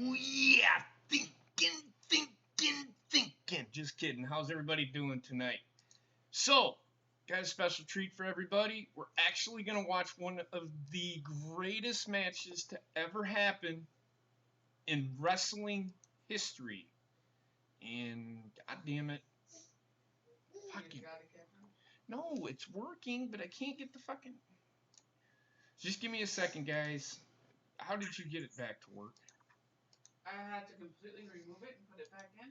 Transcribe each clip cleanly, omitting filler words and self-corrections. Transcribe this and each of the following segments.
Oh, yeah, thinking. Just kidding. How's everybody doing tonight? So, got a special treat for everybody. We're actually going to watch one of the greatest matches to ever happen in wrestling history. And, god damn it. Fucking. No, it's working, but I can't get the fucking. Just give me a second, guys. How did you get it back to work? I had to completely remove it and put it back in.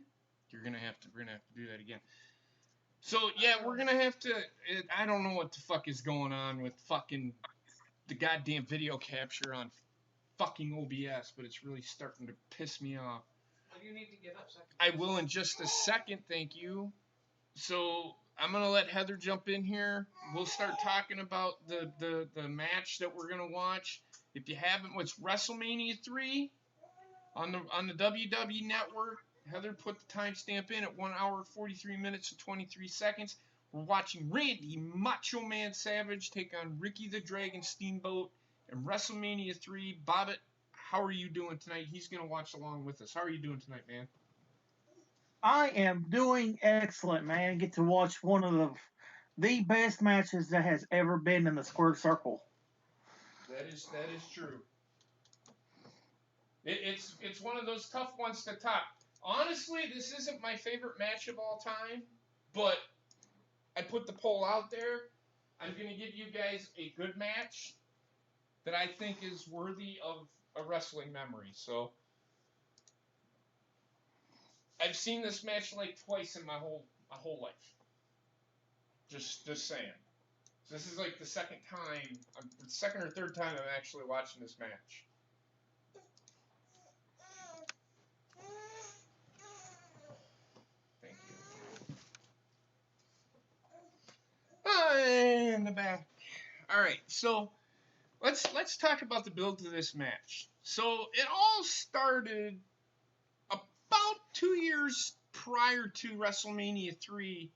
We're gonna have to do that again. So yeah, we're gonna have to. I don't know what the fuck is going on with fucking the goddamn video capture on fucking OBS, but it's really starting to piss me off. Well, you need to get up. I will in just a second, thank you. So I'm gonna let Heather jump in here. We'll start talking about the match that we're gonna watch. If you haven't, what's WrestleMania 3 on the WWE Network? Heather put the timestamp in at 1 hour 43 minutes and 23 seconds. We're watching Randy Macho Man Savage take on Ricky the Dragon Steamboat in WrestleMania 3. Bobbit, how are you doing tonight? He's gonna watch along with us. How are you doing tonight, man? I am doing excellent, man. I get to watch one of the best matches that has ever been in the squared circle. That is true. It's one of those tough ones to top. Honestly, this isn't my favorite match of all time, but I put the poll out there. I'm going to give you guys a good match that I think is worthy of a wrestling memory. So I've seen this match like twice in my whole life. Just saying. So this is like the second or third time I'm actually watching this match. Thank you. In the back. All right, so let's talk about the build to this match. So it all started about 2 years prior to WrestleMania 3.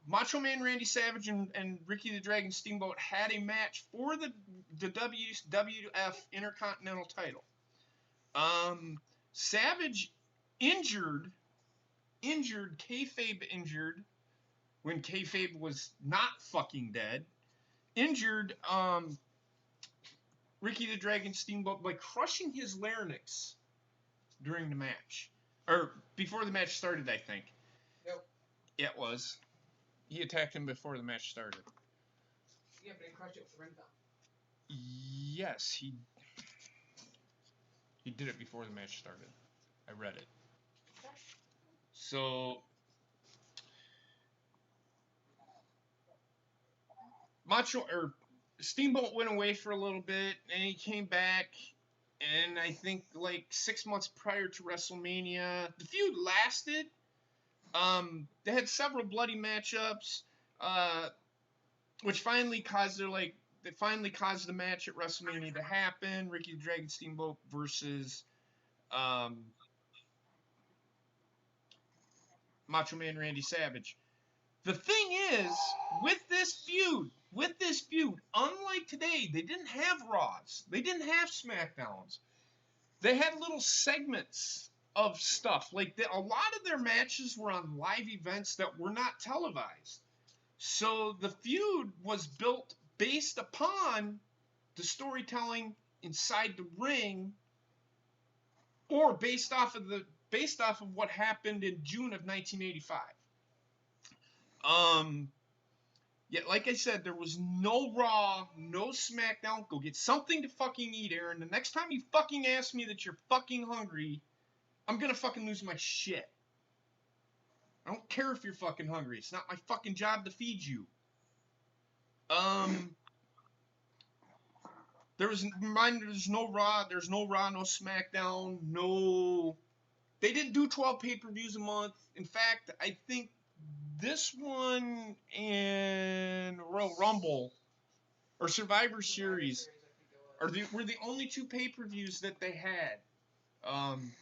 Macho Man Randy Savage and Ricky the Dragon Steamboat had a match for the WWF Intercontinental title. Savage injured kayfabe injured when kayfabe was not fucking dead. Injured Ricky the Dragon Steamboat by crushing his larynx during the match, or before the match started, I think. Yep. Yeah, it was. He attacked him before the match started. Yeah, but he crushed it with the ring bell. Yes, he did it before the match started. I read it. Okay. So Steamboat went away for a little bit, and he came back. And I think like 6 months prior to WrestleMania, the feud lasted. They had several bloody matchups, which finally caused the match at WrestleMania to happen. Ricky the Dragon Steamboat versus Macho Man Randy Savage. The thing is, with this feud, unlike today, they didn't have Raws. They didn't have SmackDowns. They had little segments of stuff. Like, a lot of their matches were on live events that were not televised. So the feud was built based upon the storytelling inside the ring, or based off of what happened in June of 1985. Yeah, like I said, there was no Raw, no SmackDown. Go get something to fucking eat, Aaron. The next time you fucking ask me that you're fucking hungry, I'm gonna fucking lose my shit. I don't care if you're fucking hungry. It's not my fucking job to feed you. There's no Raw, no SmackDown, no. They didn't do 12 pay-per-views a month. In fact, I think this one and Royal Rumble or Survivor Series were the only two pay-per-views that they had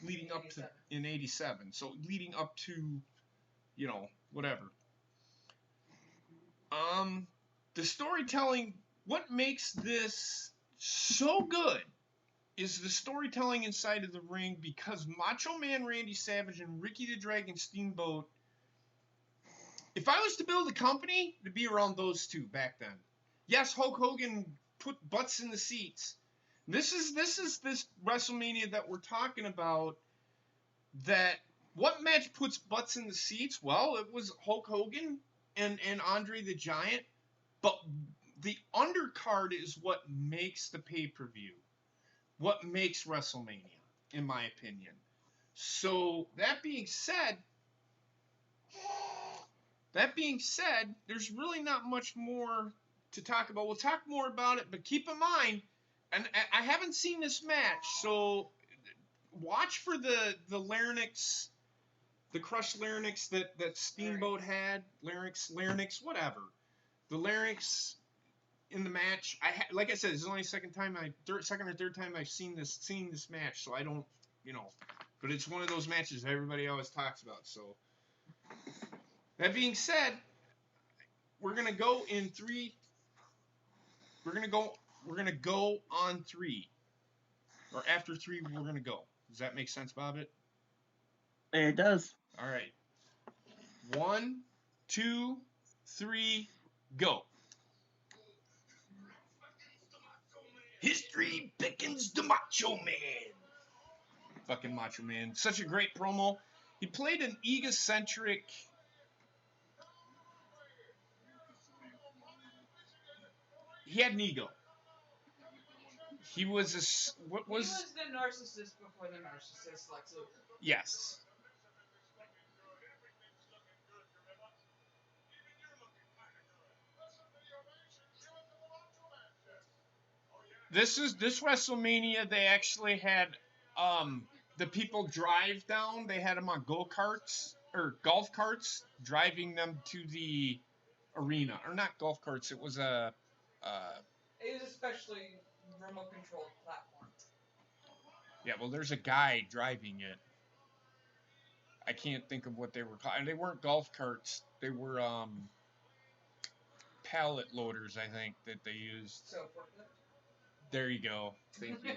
leading up to in '87. So leading up to, whatever. The storytelling, what makes this so good is the storytelling inside of the ring, because Macho Man Randy Savage and Ricky the Dragon Steamboat, if I was to build a company, it'd be around those two back then. Yes, Hulk Hogan put butts in the seats. This WrestleMania that we're talking about. That what match puts butts in the seats? Well, it was Hulk Hogan and Andre the Giant, but the undercard is what makes the pay-per-view, what makes WrestleMania, in my opinion. So that being said, there's really not much more to talk about. We'll talk more about it, but keep in mind, and I haven't seen this match, so watch for the larynx, the crushed larynx that Steamboat had, larynx, whatever. The larynx in the match. Like I said, this is only second or third time I've seen this match, so I don't, but it's one of those matches that everybody always talks about. So that being said, we're gonna go in 3. We're gonna go on 3, or after 3 we're gonna go. Does that make sense, Bobbit? It does. All right. 1, 2, 3, go. History beckons the Macho Man. Fucking Macho Man. Such a great promo. He played an egocentric. He had an ego. He was He was the narcissist before the narcissist, Lex Luger. Yes. This WrestleMania. They actually had the people drive down. They had them on golf carts, driving them to the arena, or not golf carts. It was a. It was especially remote controlled platform. Yeah, well, there's a guy driving it. I can't think of what they were called. They weren't golf carts. They were pallet loaders, I think, that they used. So forklift. There you go. Thank you.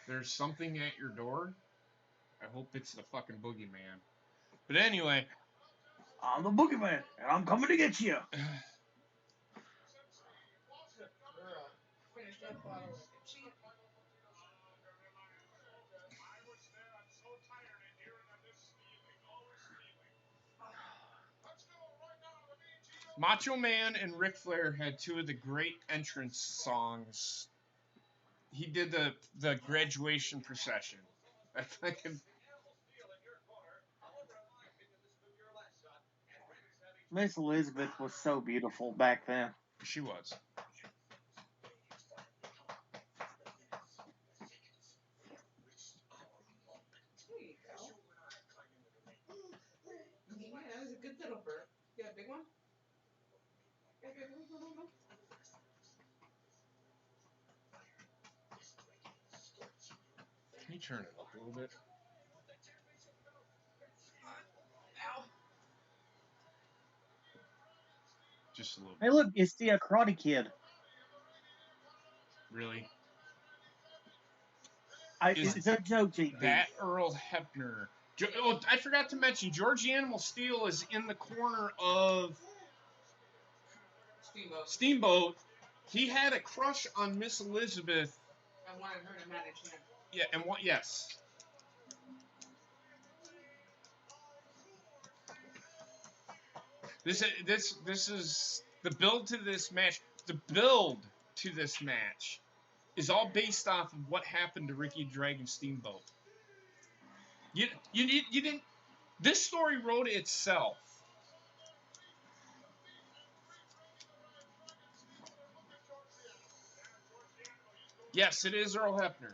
There's something at your door. I hope it's the fucking boogeyman. But anyway. I'm the boogeyman, and I'm coming to get you. Finish that bottle like a champ. Macho Man and Ric Flair had 2 of the great entrance songs. He did the graduation procession. I fucking. Miss Elizabeth was so beautiful back then. She was. There you go. Yeah, that was a good little bird. You got a big one? You got a big one? Can you turn it up a little bit? Ow. Just a little bit. Hey, look, it's the Karate Kid. Really? It's a joke, GP. That Earl Hebner. Oh, I forgot to mention, George Animal Steel is in the corner of Steamboat. He had a crush on Miss Elizabeth. I wanted her to manage him. Yeah, and what? Yes. This is the build to this match. The build to this match is all based off of what happened to Ricky Dragon Steamboat. You didn't. This story wrote itself. Yes, it is Earl Hebner.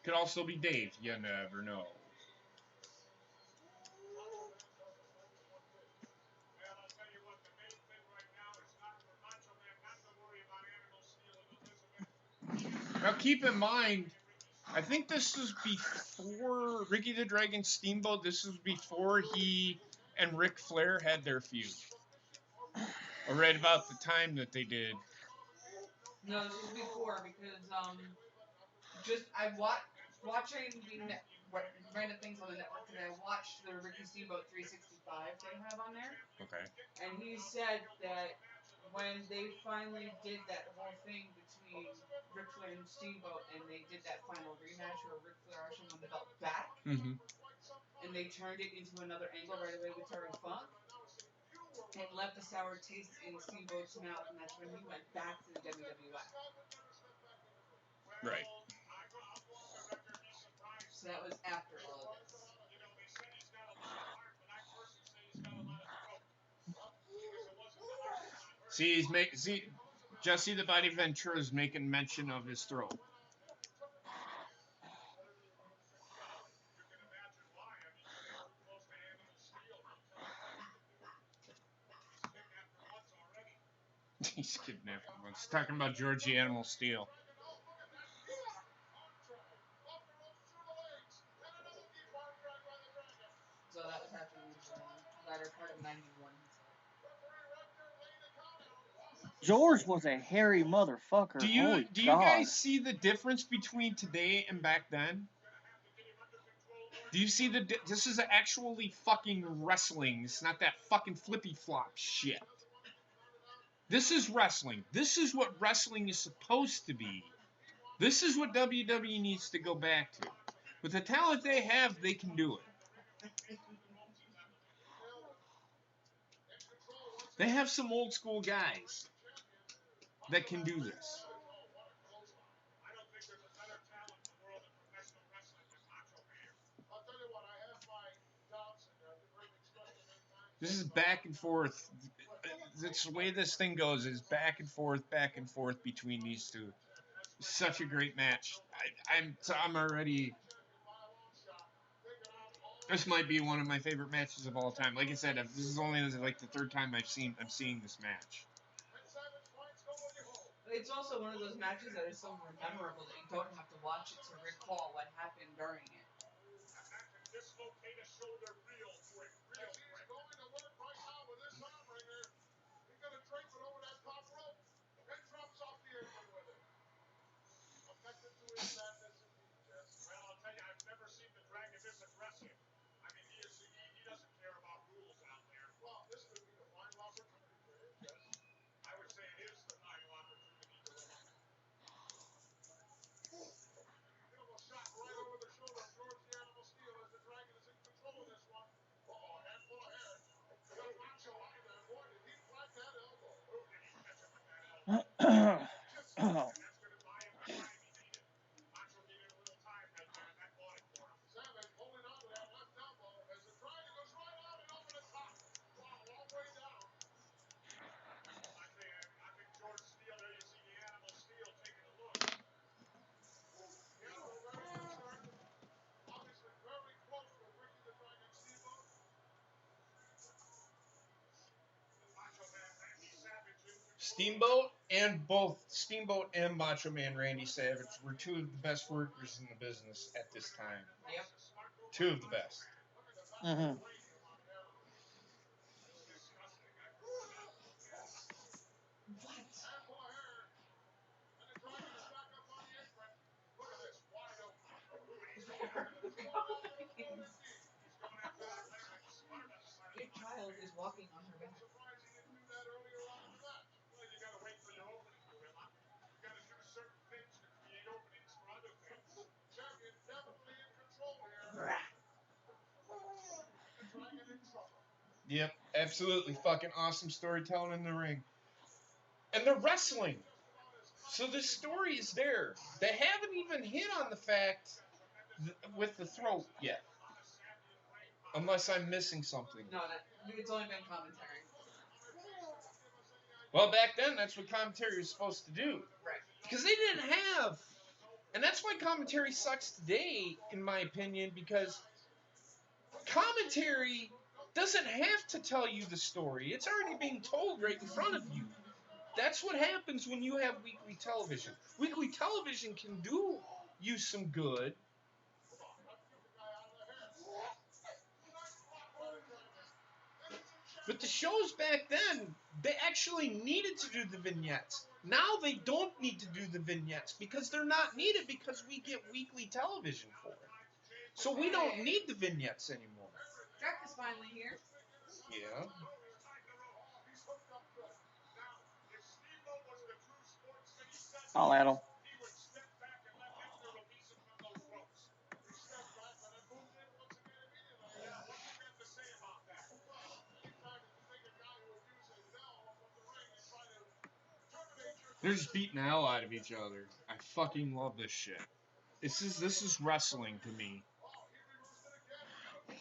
Could also be Dave. You never know. Now keep in mind, I think this was before Ricky the Dragon Steamboat. This was before he and Ric Flair had their feud. Or right about the time that they did. No, this was before because I watching the random things on the network today. I watched the Ricky Steamboat 365 they have on there. Okay. And he said that when they finally did that whole thing between Ric Flair and Steamboat, and they did that final rematch where Ric Flair actually won the belt back, Mm-hmm. and they turned it into another angle right away with Terry Funk, it left a sour taste in Steamboat's mouth, and that's when he went back to the WWF. Right. So that was after all of this. See, Jesse the Body Ventura is making mention of his throat. He's kidnapped. He's talking about Georgie Animal Steel. So that was happening in the latter part of '91. George was a hairy motherfucker. Do Holy you God. guys see the difference between today and back then? Do you see this is actually fucking wrestling. It's not that fucking flippy flop shit. This is wrestling. This is what wrestling is supposed to be. This is what WWE needs to go back to. With the talent they have, they can do it. They have some old school guys that can do this. This is back and forth. That's the way this thing goes, is back and forth between these two. Such a great match. I'm already. This might be one of my favorite matches of all time. Like I said, this is only like the third time I'm seeing this match. It's also one of those matches that is so memorable that you don't have to watch it to recall what happened during it. Steamboat and Macho Man Randy Savage were two of the best workers in the business at this time. Yep. Two of the best. Mm-hmm. Your child is walking on her back. Yep, absolutely fucking awesome storytelling in the ring. And the wrestling. So the story is there. They haven't even hit on the fact with the throat yet. Unless I'm missing something. No, it's only been commentary. Well, back then, that's what commentary was supposed to do. Right. Because they didn't have... And that's why commentary sucks today, in my opinion, because commentary doesn't have to tell you the story. It's already being told right in front of you. That's what happens when you have weekly television. Weekly television can do you some good. But the shows back then, they actually needed to do the vignettes. Now they don't need to do the vignettes because they're not needed because we get weekly television for it. So we don't need the vignettes anymore. Jack is finally here. Yeah. I'll add them. They're just beating the hell out of each other. I fucking love this shit. This is wrestling to me. Oh,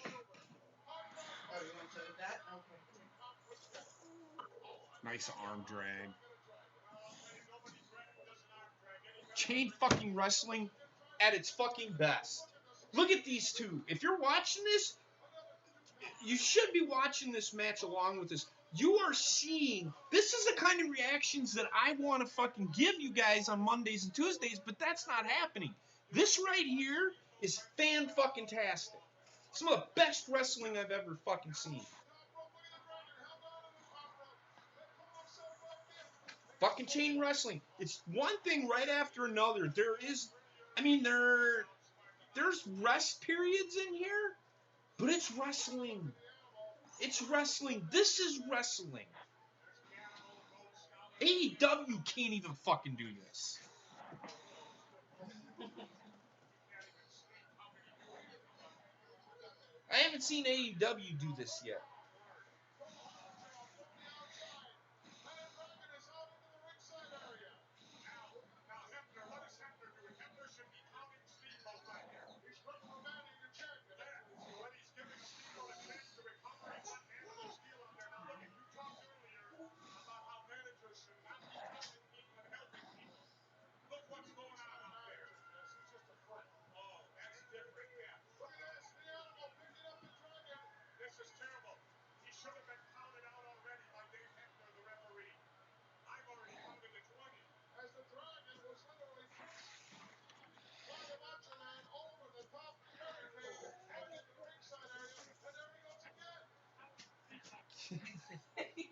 you want to do that? Okay. Nice arm drag. Chain fucking wrestling at its fucking best. Look at these two. If you're watching this, you should be watching this match along with this. You are seeing, this is the kind of reactions that I want to fucking give you guys on Mondays and Tuesdays, but that's not happening. This right here is fan-fucking-tastic. Some of the best wrestling I've ever fucking seen. Fucking chain wrestling. It's one thing right after another. There's rest periods in here, but it's wrestling. It's wrestling. This is wrestling. AEW can't even fucking do this. I haven't seen AEW do this yet.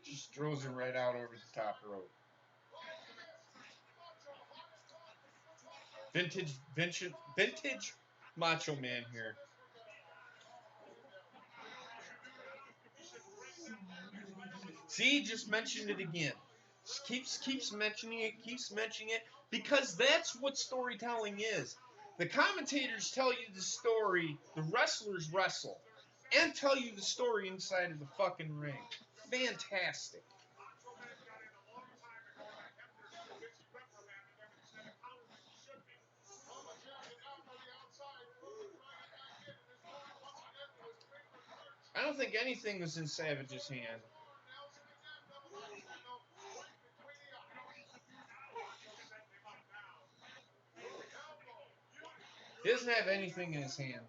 Just throws him right out over the top rope. Vintage Macho Man here. See, just mentioned it again. Keeps mentioning it because that's what storytelling is. The commentators tell you the story, the wrestlers wrestle, and tell you the story inside of the fucking ring. Fantastic. I don't think anything was in Savage's hand. He doesn't have anything in his hand.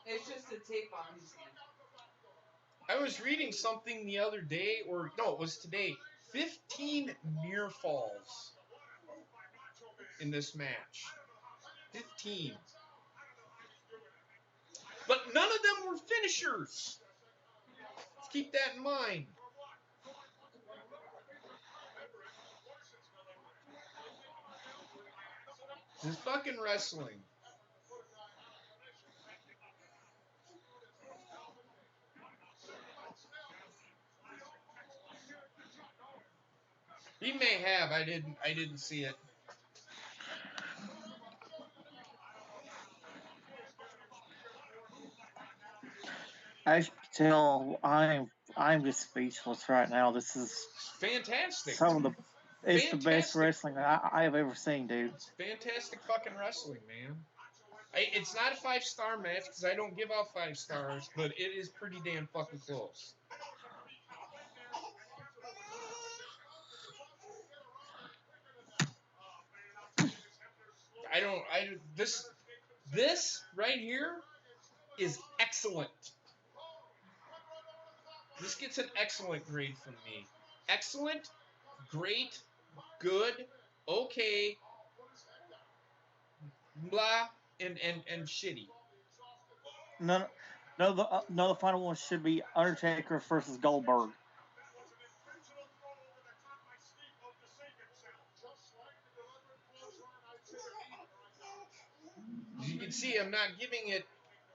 It's just a tape on his hand. I was reading something the other day, or no, it was today. 15 near falls in this match. 15. But none of them were finishers. Let's keep that in mind. This is fucking wrestling. He may have. I didn't see it. As you can tell, I'm just speechless right now. This is fantastic. It's the best wrestling I have ever seen, dude. It's fantastic fucking wrestling, man. It's not a 5-star match because I don't give out 5 stars, but it is pretty damn fucking close. This right here is excellent. This gets an excellent grade from me. Excellent, great, good, okay, blah, and shitty. No, the final one should be Undertaker versus Goldberg. see, I'm not giving it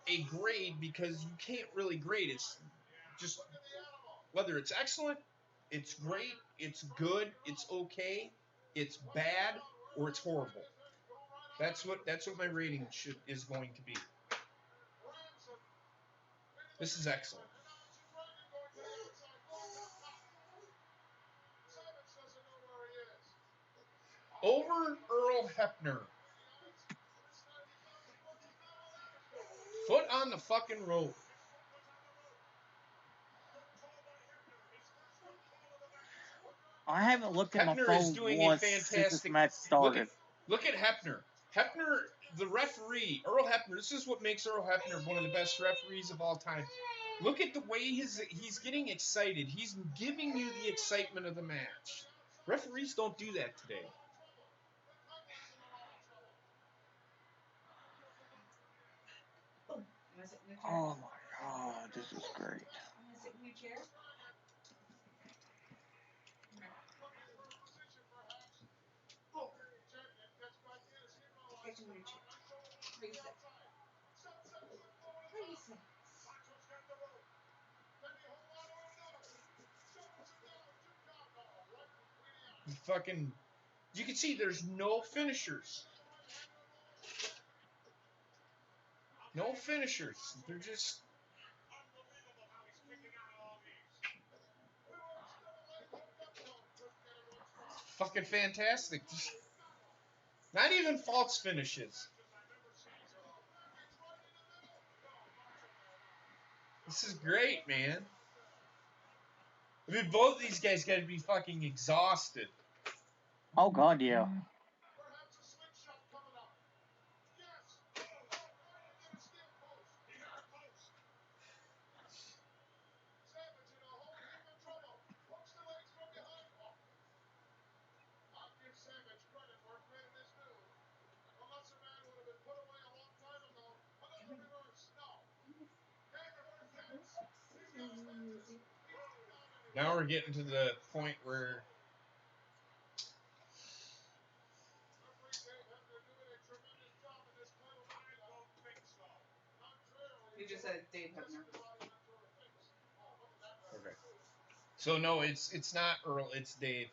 a grade because you can't really grade. It's just whether it's excellent, it's great, it's good, it's okay, it's bad, or it's horrible. That's what my rating is going to be. This is excellent. Over Earl Hebner. Foot on the fucking road. I haven't looked at Hebner my is phone doing once a since this fantastic match started. Look at Hebner. Hebner, the referee, Earl Hebner. This is what makes Earl Hebner one of the best referees of all time. Look at the way he's getting excited. He's giving you the excitement of the match. Referees don't do that today. Oh my god, this is great. You can see there's no finishers. No finishers. They're just fucking fantastic. Not even false finishes. This is great, man. I mean, both of these guys got to be fucking exhausted. Oh god, yeah. Now we're getting to the point where You just said Dave Hebner. okay. So no, it's not Earl, it's Dave.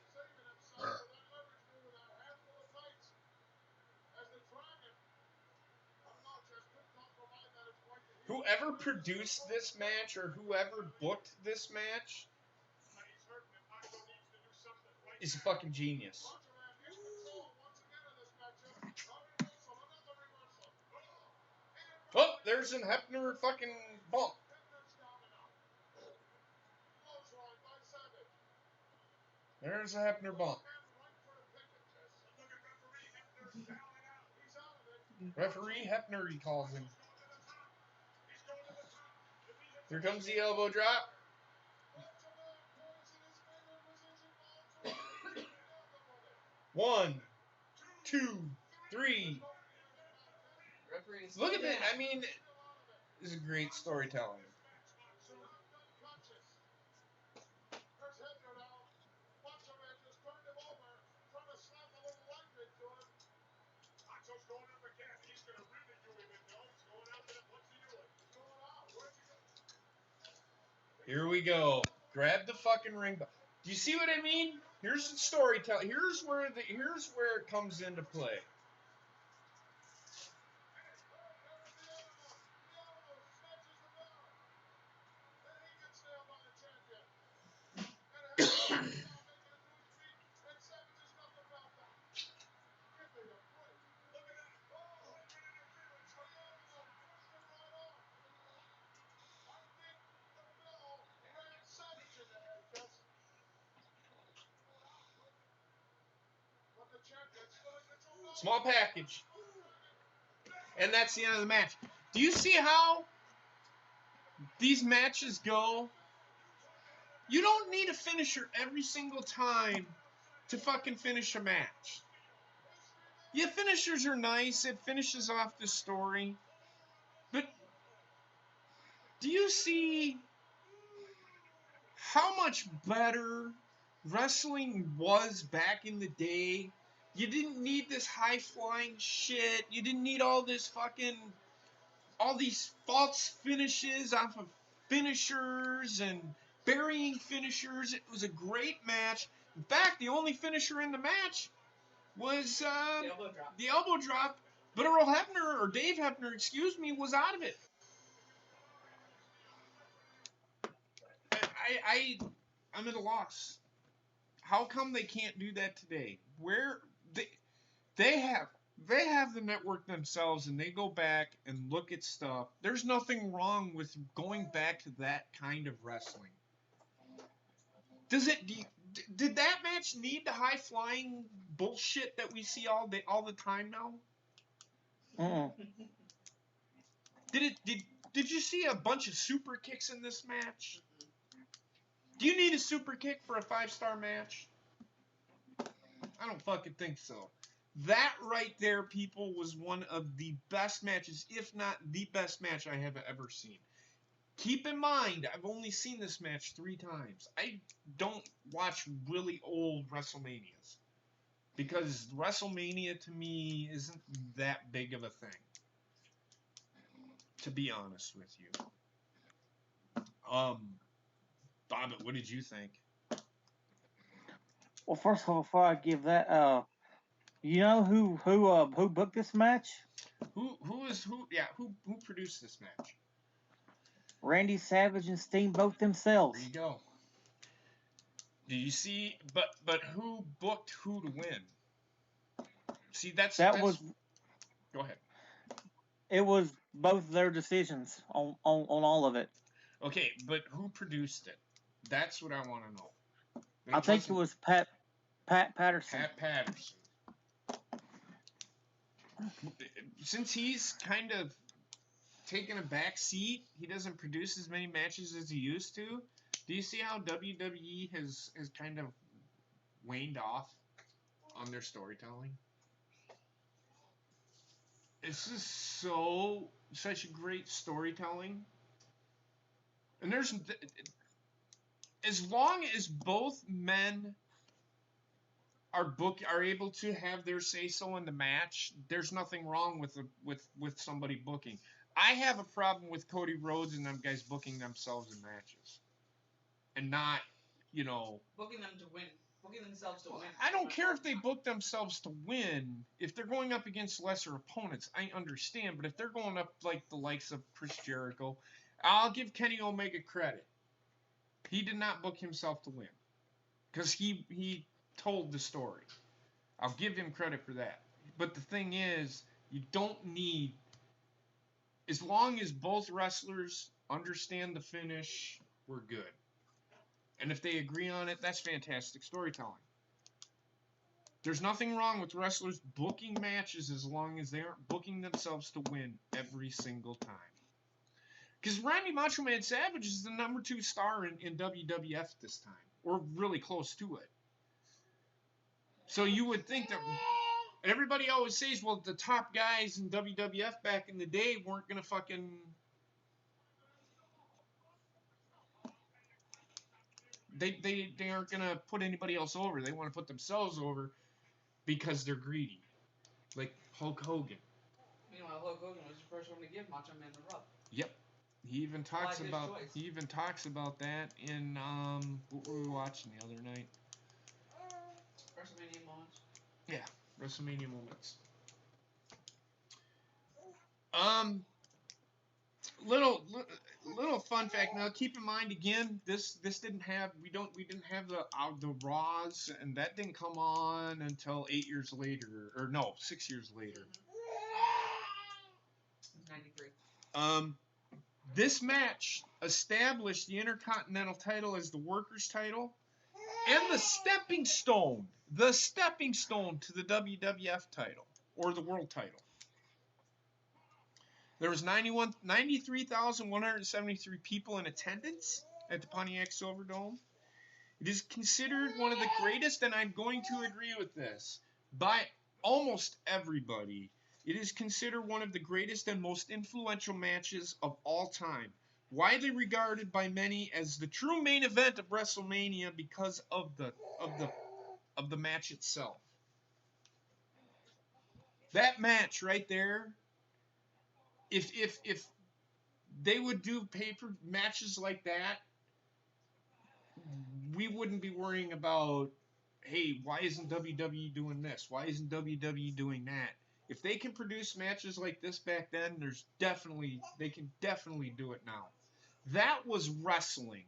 Whoever produced this match or whoever booked this match is a fucking genius. Oh, there's an Hebner fucking bump. There's a Hebner bump. Referee Hebner, he calls him. Here comes the elbow drop. One, two, three. Look at that. I mean, this is great storytelling. Here we go. Grab the fucking ring. Do you see what I mean? Here's the storytelling. Here's where it comes into play. Small package. And that's the end of the match. Do you see how these matches go? You don't need a finisher every single time to fucking finish a match. Yeah, finishers are nice. It finishes off the story. But do you see how much better wrestling was back in the day? You didn't need this high-flying shit. You didn't need all this fucking all these false finishes off of finishers and burying finishers. It was a great match. In fact, the only finisher in the match was the elbow drop. But Earl Hebner, or Dave Hebner, excuse me, was out of it. I'm at a loss. How come they can't do that today? Where they have the network themselves, and they go back and look at stuff. There's nothing wrong with going back to that kind of wrestling. Did that match need the high flying bullshit that we see all the time now? Did you see a bunch of super kicks in this match? Do you need a super kick for a 5-star match? I don't fucking think so. That right there, people, was one of the best matches, if not the best match I have ever seen. Keep in mind, I've only seen this match 3 times. I don't watch really old WrestleManias, because WrestleMania to me isn't that big of a thing, to be honest with you. Bobbit, what did you think? Well, first of all, before I give that, you know who booked this match? Who produced this match? Randy Savage and Steamboat themselves. There you go. Do you see? But who booked who to win? See, that's was. Go ahead. It was both their decisions on all of it. Okay, but who produced it? That's what I want to know. I think it was Pat Patterson. Pat Patterson. Since he's kind of taken a back seat, he doesn't produce as many matches as he used to. Do you see how WWE has kind of waned off on their storytelling? It's just such a great storytelling. And there's, as long as both men are able to have their say so in the match, there's nothing wrong with somebody booking. I have a problem with Cody Rhodes and them guys booking themselves in matches, and not, booking them to win, booking themselves to win. I don't care if they book themselves to win. If they're going up against lesser opponents, I understand. But if they're going up like the likes of Chris Jericho, I'll give Kenny Omega credit. He did not book himself to win, because he told the story. I'll give him credit for that. But the thing is, you don't need, as long as both wrestlers understand the finish, we're good. And if they agree on it, that's fantastic storytelling. There's nothing wrong with wrestlers booking matches as long as they aren't booking themselves to win every single time. Because Randy Macho Man Savage is the number 2 star in WWF this time, or really close to it. So you would think that, everybody always says, well, the top guys in WWF back in the day weren't going to fucking, they aren't going to put anybody else over. They want to put themselves over because they're greedy. Like Hulk Hogan. Meanwhile, Hulk Hogan was the first one to give Macho Man the rub. Yep. He even talks about that in what were we watching the other night? WrestleMania moments. Yeah, WrestleMania moments. Little fun fact. Now, keep in mind again, this didn't have we didn't have the Raws, and that didn't come on until 8 years later, or no, 6 years later. 93. This match established the Intercontinental title as the workers' title, and the stepping stone to the WWF title, or the world title. There was 93,173 people in attendance at the Pontiac Silverdome. It is considered one of the greatest, and I'm going to agree with this, by almost everybody. It is considered one of the greatest and most influential matches of all time. Widely regarded by many as the true main event of WrestleMania because of the match itself. That match right there if they would do paper matches like that, we wouldn't be worrying about, hey, why isn't WWE doing this? Why isn't WWE doing that? If they can produce matches like this back then, they can definitely do it now. That was wrestling.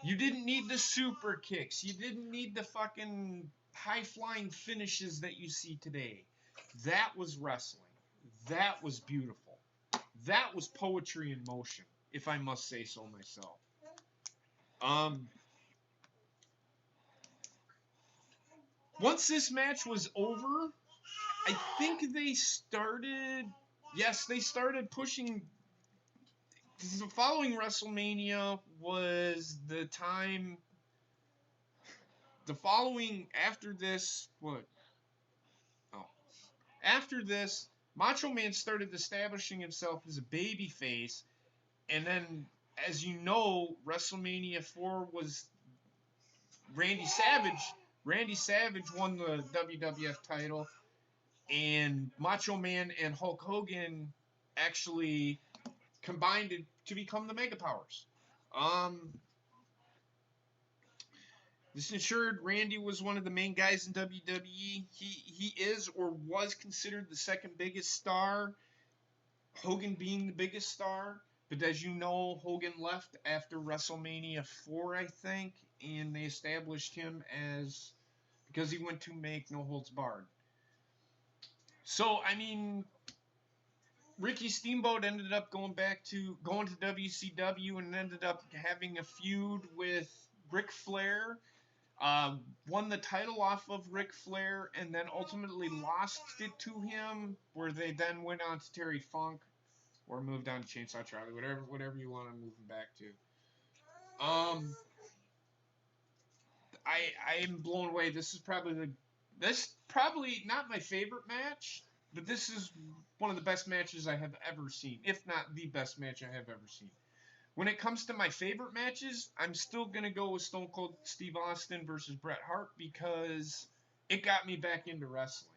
You didn't need the super kicks. You didn't need the fucking high flying finishes that you see today. That was wrestling. That was beautiful. That was poetry in motion, if I must say so myself. Um, Once this match was over, I think they started. Yes, they started pushing. The following WrestleMania was the time. The following after this, what? Oh, after this, Macho Man started establishing himself as a babyface, and then, as you know, WrestleMania 4 was Randy Savage. Randy Savage won the WWF title, and Macho Man and Hulk Hogan actually combined to become the Mega Powers. This ensured Randy was one of the main guys in WWE. He is or was considered the second biggest star, Hogan being the biggest star. But as you know, Hogan left after WrestleMania 4, I think, and they established him as, because he went to make No Holds Barred. So, I mean, Ricky Steamboat ended up going to WCW and ended up having a feud with Ric Flair. Won the title off of Ric Flair and then ultimately lost it to him, where they then went on to Terry Funk or moved on to Chainsaw Charlie, whatever you want to move him back to. I am blown away. This is probably not my favorite match, but this is one of the best matches I have ever seen, if not the best match I have ever seen. When it comes to my favorite matches, I'm still going to go with Stone Cold Steve Austin versus Bret Hart because it got me back into wrestling.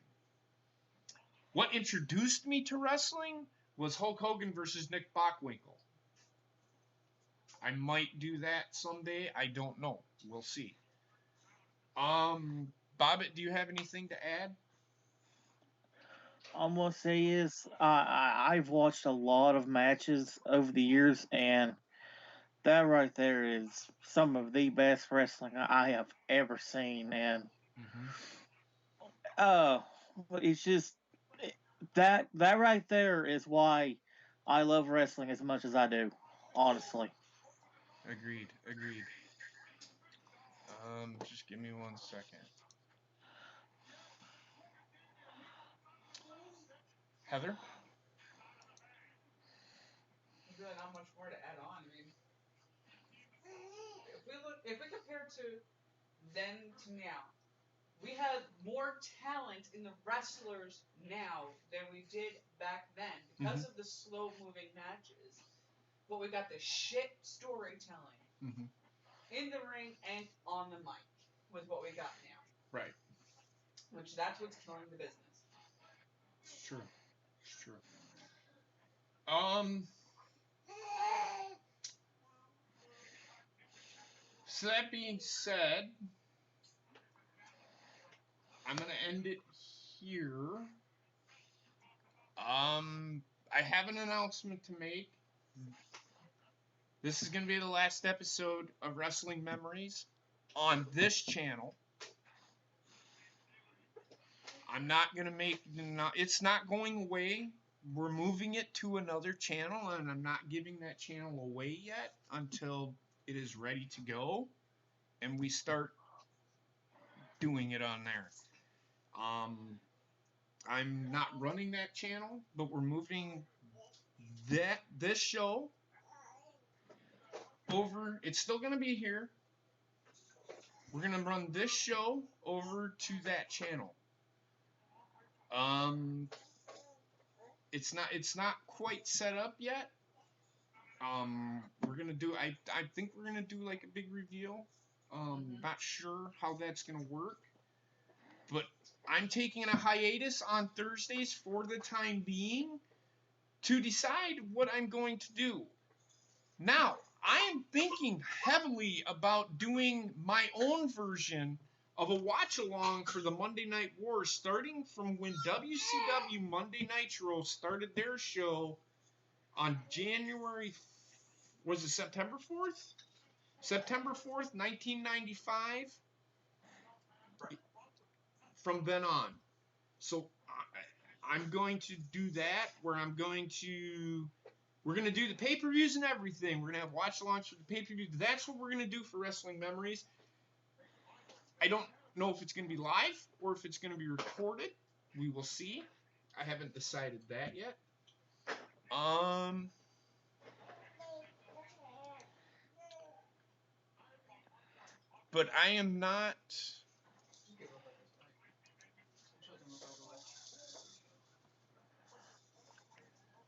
What introduced me to wrestling was Hulk Hogan versus Nick Bockwinkel. I might do that someday. I don't know. We'll see. Bobbit, do you have anything to add? I'm gonna say is I've watched a lot of matches over the years, and that right there is some of the best wrestling I have ever seen. And uh, it's just that right there is why I love wrestling as much as I do. Honestly, Agreed. Just give me 1 second. Heather? Really not much more to add on. I mean, if we compare to then to now, we have more talent in the wrestlers now than we did back then because of the slow moving matches. But we got the shit storytelling in the ring and on the mic with what we got now. Right. Which that's what's killing the business. It's true. So that being said, I'm gonna end it here. I have an announcement to make. This is gonna be the last episode of Wrestling Memories on this channel. I'm not gonna it's not going away. We're moving it to another channel, and I'm not giving that channel away yet until it is ready to go and we start doing it on there. I'm not running that channel, but we're moving this show over. It's still going to be here. We're going to run this show over to that channel. It's not quite set up yet. We're going to do I think we're going to do like a big reveal. Not sure how that's going to work, but I'm taking a hiatus on Thursdays for the time being to decide what I'm going to do. Now, I am thinking heavily about doing my own version of a watch-along for the Monday Night Wars, starting from when WCW Monday Nitro started their show on September 4th? September 4th, 1995, from then on. So I'm going to do that, where we're going to do the pay-per-views and everything. We're going to have watch-alongs for the pay-per-views. That's what we're going to do for Wrestling Memories. I don't know if it's going to be live or if it's going to be recorded. We will see. I haven't decided that yet. But I am not...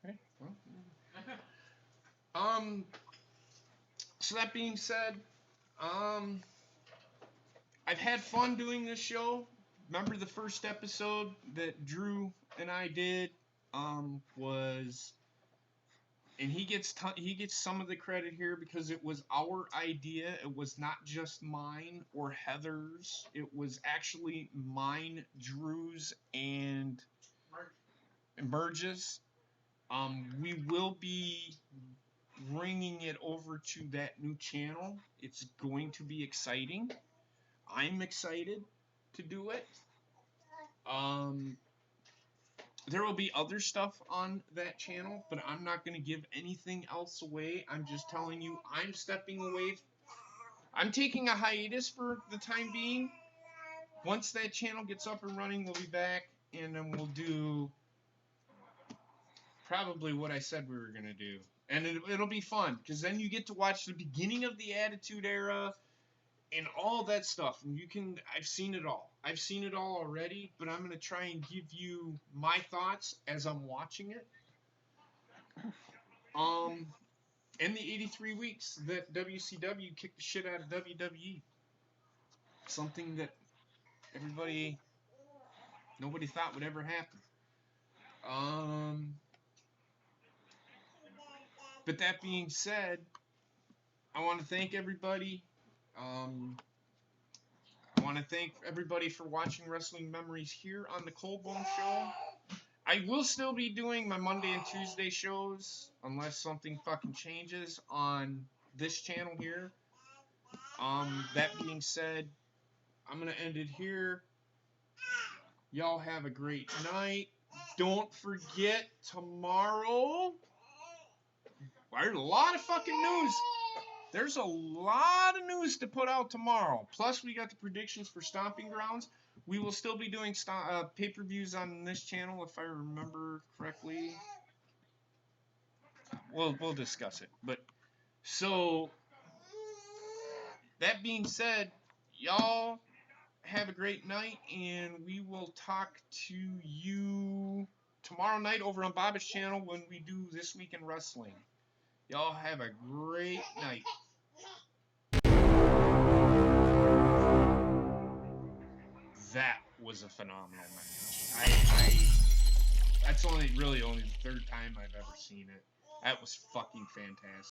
Okay, well, so that being said, I've had fun doing this show. Remember the first episode that Drew and I did was, and he gets some of the credit here because it was our idea. It was not just mine or Heather's. It was actually mine, Drew's, and Merge's. We will be bringing it over to that new channel. It's going to be exciting. I'm excited to do it. There will be other stuff on that channel, but I'm not going to give anything else away. I'm just telling you, I'm stepping away. I'm taking a hiatus for the time being. Once that channel gets up and running, we'll be back, and then we'll do probably what I said we were going to do. And it'll be fun, because then you get to watch the beginning of the Attitude Era and all that stuff. And I've seen it all. I've seen it all already, but I'm going to try and give you my thoughts as I'm watching it. And the 83 weeks that WCW kicked the shit out of WWE. Something that nobody thought would ever happen. But that being said, I want to thank everybody. I want to thank everybody for watching Wrestling Memories here on the Cold Bone Show. I will still be doing my Monday and Tuesday shows unless something fucking changes on this channel here. That being said, I'm going to end it here. Y'all have a great night. Don't forget tomorrow. There's a lot of fucking news. There's a lot of news to put out tomorrow. Plus, we got the predictions for Stomping Grounds. We will still be doing pay-per-views on this channel, if I remember correctly. We'll discuss it. But so, that being said, y'all have a great night, and we will talk to you tomorrow night over on Bobbitt's channel when we do This Week in Wrestling. Y'all have a great night. That was a phenomenal match. That's only the third time I've ever seen it. That was fucking fantastic.